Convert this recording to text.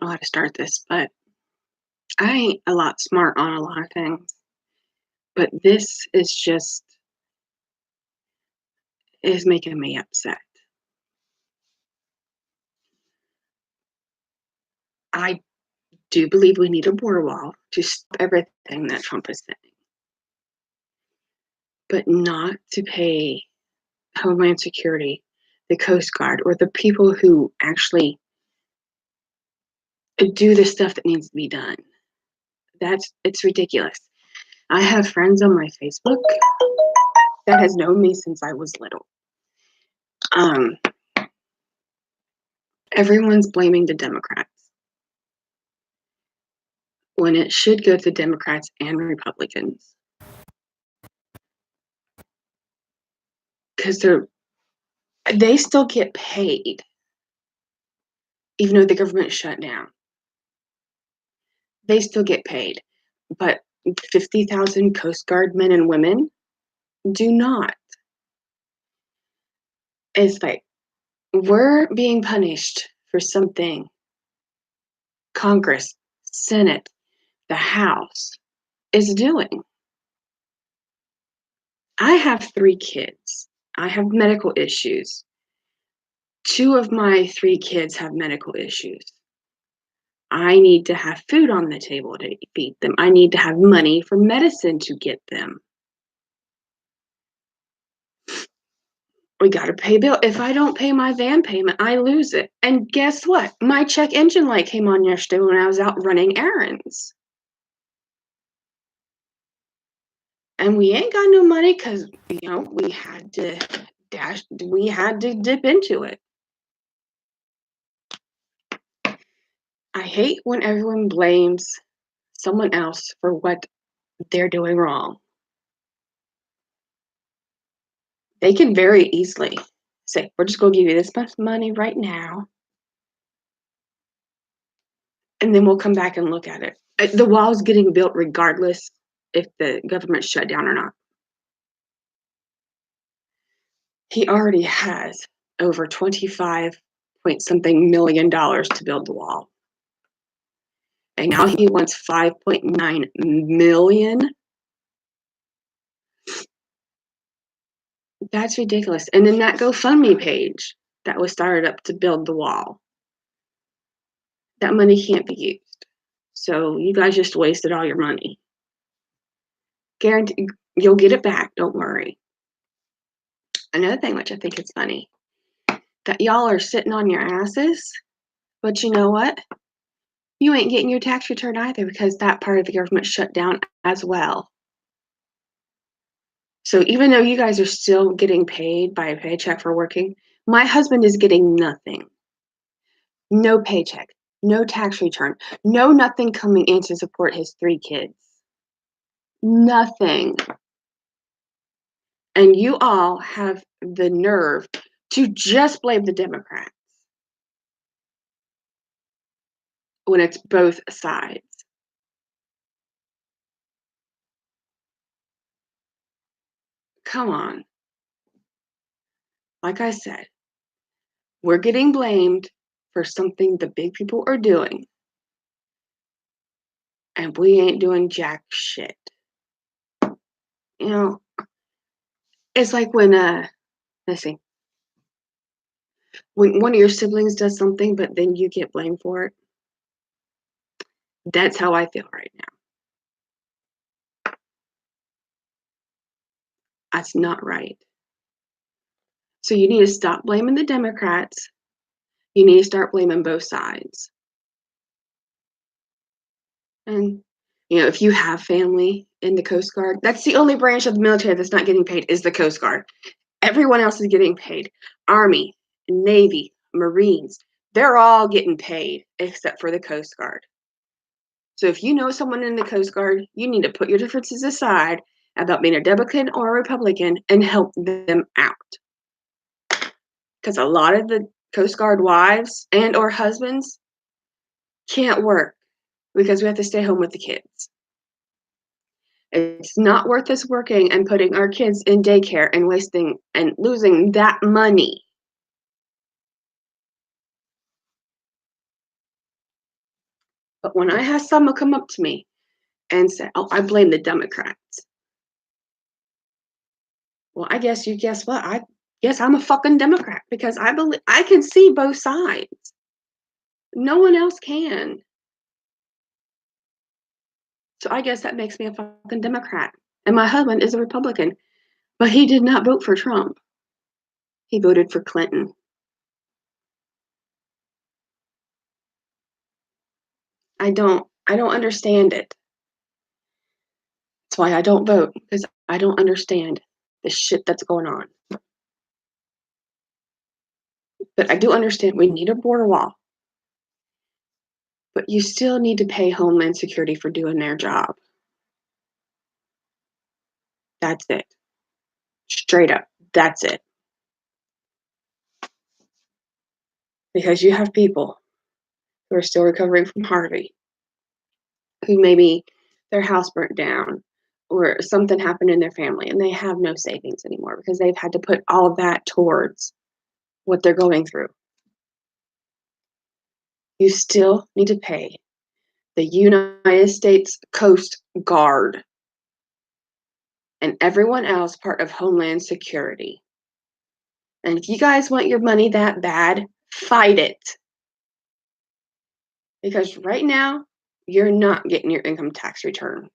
don't know how to start this, but I ain't a lot smart on a lot of things. But this is making me upset. I do believe we need a border wall to stop everything that Trump is saying, but not to pay Homeland Security, the Coast Guard, or the people who actually do the stuff that needs to be done. It's ridiculous. I have friends on my Facebook that has known me since I was little. Um, Everyone's blaming the Democrats when it should go to Democrats and Republicans because they still get paid even though the government shut down. They still get paid, but 50,000 Coast Guard men and women do not. It's like we're being punished for something Congress, Senate, the House is doing. I have 3 kids. I have medical issues. 2 of my 3 kids have medical issues. I need to have food on the table to feed them. I need to have money for medicine to get them. We gotta pay bill. If I don't pay my van payment, I lose it. And guess what? My check engine light came on yesterday when I was out running errands. And we ain't got no money because we had to dip into it. I hate when everyone blames someone else for what they're doing wrong. They can very easily say, we're just going to give you this much money right now, and then we'll come back and look at it. The wall's getting built regardless if the government shut down or not. He already has over 25 point something million dollars to build the wall. And now he wants 5.9 million. That's ridiculous. And then that GoFundMe page that was started up to build the wall, that money can't be used. So you guys just wasted all your money. Guarantee you'll get it back, don't worry. Another thing which I think is funny, that y'all are sitting on your asses, but you know what? You ain't getting your tax return either because that part of the government shut down as well. So even though you guys are still getting paid by a paycheck for working, my husband is getting nothing. No paycheck, no tax return, no nothing coming in to support his 3 kids. Nothing. And you all have the nerve to just blame the Democrats when it's both sides. Come on. Like I said, we're getting blamed for something the big people are doing, and we ain't doing jack shit. It's like when let's see, when one of your siblings does something, but then you get blamed for it. That's how I feel right now. That's not right. So you need to stop blaming the Democrats. You need to start blaming both sides. And if you have family in the Coast Guard, that's the only branch of the military that's not getting paid is the Coast Guard. Everyone else is getting paid. Army, Navy, Marines, they're all getting paid except for the Coast Guard. So if you know someone in the Coast Guard, you need to put your differences aside about being a Democrat or a Republican and help them out. Because a lot of the Coast Guard wives and or husbands can't work because we have to stay home with the kids. It's not worth us working and putting our kids in daycare and wasting and losing that money. But when I have someone come up to me and say, "Oh, I blame the Democrats," well, I guess you guess what? I guess I'm a fucking Democrat because I believe I can see both sides. No one else can. So I guess that makes me a fucking Democrat. And my husband is a Republican, but he did not vote for Trump. He voted for Clinton. I don't understand it. That's why I don't vote because I don't understand the shit that's going on. But I do understand we need a border wall, but you still need to pay Homeland Security for doing their job. That's it. Straight up. That's it. Because you have people who are still recovering from Harvey, who maybe their house burnt down or something happened in their family and they have no savings anymore because they've had to put all of that towards what they're going through. You still need to pay the United States Coast Guard and everyone else part of Homeland Security. And if you guys want your money that bad, fight it. Because right now, you're not getting your income tax returns.